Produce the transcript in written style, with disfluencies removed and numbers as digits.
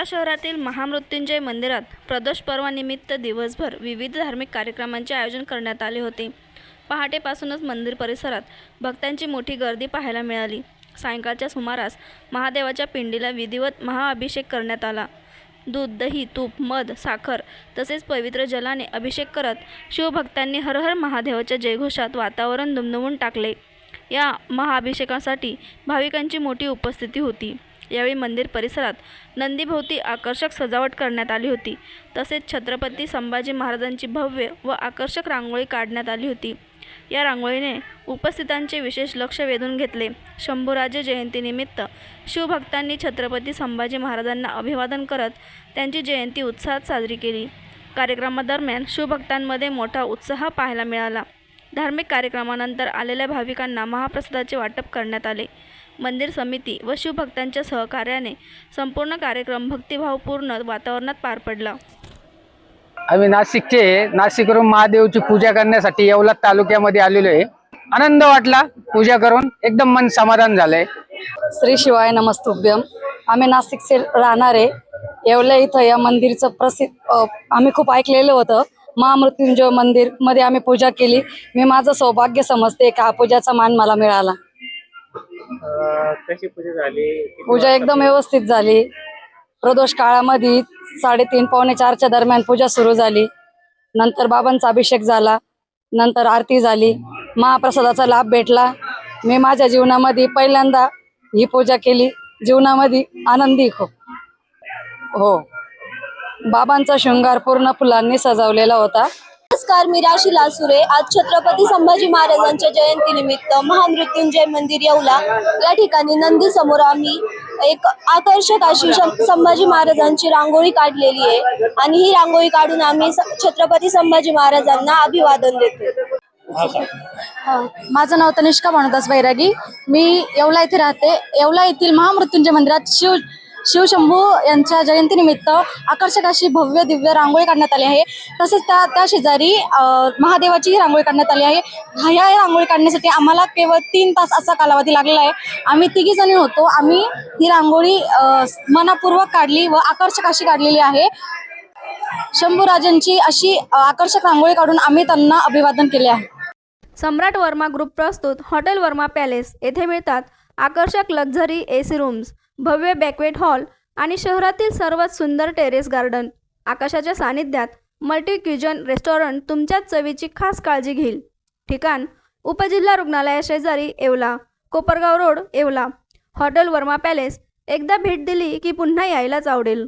येवला शहरातील महामृत्युंजय मंदिरात प्रदोष पर्वानिमित्त दिवसभर विविध धार्मिक कार्यक्रमांचे आयोजन करण्यात आले होते। पहाटेपासूनच मंदिर परिसरात भक्तांची मोठी गर्दी पाहायला मिळाली। सायंकाळच्या सुमारास महादेवाच्या पिंडीला विधिवत महाअभिषेक करण्यात आला। दूध, दही, तूप, मध, साखर तसेच पवित्र जलाने अभिषेक करत शिवभक्तांनी हर हर महादेवाच्या जयघोषात वातावरण दुमदुमून टाकले। या महाअभिषेकासाठी भाविकांची मोठी उपस्थिती होती। यावेळी मंदिर परिसरात नंदीभोवती आकर्षक सजावट करण्यात आली होती। तसेच छत्रपती संभाजी महाराजांची भव्य व आकर्षक रांगोळी काढण्यात आली होती। या रांगोळीने उपस्थितांचे विशेष लक्ष वेधून घेतले। शंभूराजे जयंतीनिमित्त शिवभक्तांनी छत्रपती संभाजी महाराजांना अभिवादन करत त्यांची जयंती उत्साहात साजरी केली। कार्यक्रमादरम्यान शिवभक्तांमध्ये मोठा उत्साह पाहायला मिळाला। धार्मिक कार्यक्रमानंतर आलेल्या भाविकांना महाप्रसादाचे वाटप करण्यात आले। मंदिर समिती व शिवभक्तांच्या सहकार्याने संपूर्ण कार्यक्रम भक्तिभावपूर्ण वातावरणात पार पडला। आम्ही नाशिकवरून महादेवची पूजा करण्यासाठी येवला तालुक्यामध्ये आलेलो आहे। आनंद वाटला, पूजा करून एकदम मन समाधान झालंय। श्री शिवाय नमस्तुभ्यम। आम्ही नाशिकचे राहणारे येवला इथं या मंदिरचं प्रसिद्ध आम्ही खूप ऐकलेलं होतं। महामृत्युंजय मंदिर मध्ये आम्ही पूजा केली। मी माझं सौभाग्य समजते की हा पूजाचा मान मला मिळाला। कशी पूजा झाली? पूजा एकदम व्यवस्थित झाली। प्रदोष काळामध्ये 3:30 पावणे 4च्या दरम्यान पूजा सुरू झाली। नंतर बाबांचा अभिषेक झाला, नंतर आरती झाली, महाप्रसादाचा लाभ भेटला। मी माझ्या जीवनामध्ये पहिल्यांदा ही पूजा केली। जीवनामध्ये आनंदी खूप हो। बाबांचा शृंगार पूर्ण फुलांनी सजवलेला होता। नमस्कार, मी राशी लासुरे। आज छत्रपती संभाजी महाराजांच्या जयंतीनिमित्त महामृत्युंजय मंदिर येवला या ठिकाणी नंदी समोर आम्ही एक आकर्षक अशी संभाजी महाराजांची रांगोळी काढलेली आहे आणि ही रांगोळी काढून आम्ही छत्रपती संभाजी महाराजांना अभिवादन देतो। माझं नाव तनिष्का भानुदास बैरागी। मी येवला येथे राहते। येवला येथील महामृत्युंजय मंदिरात शिवशंभू यांच्या जयंतीनिमित्त आकर्षक अशी भव्य दिव्य रांगोळी काढण्यात आली आहे। तसेच त्या शेजारी महादेवाची रांगोळी काढण्यात आली आहे। ह्या रांगोळी काढण्यासाठी आम्हाला केवळ 3 तास असा कालावधी लागलेला आहे। आम्ही 3 जणी होतो। आम्ही ही रांगोळी मनपूर्वक काढली व आकर्षक अशी काढलेली आहे। शंभूराजांची अशी आकर्षक रांगोळी काढून आम्ही त्यांना अभिवादन केले आहे। सम्राट वर्मा ग्रुप प्रस्तुत हॉटेल वर्मा पॅलेस येथे मिळतात आकर्षक लक्झरी एसी रूम्स, भव्य बॅक्वेट हॉल आणि शहरातील सर्वात सुंदर टेरेस गार्डन। आकाशाच्या सानिध्यात मल्टी क्युजन रेस्टॉरंट तुमच्याच चवीची खास काळजी घेईल। ठिकाण उपजिल्हा रुग्णालया शेजारी Yeola, Kopargaon road Yeola. Hotel Verma palace एकदा भेट दिली की पुन्हा यायलाच आवडेल।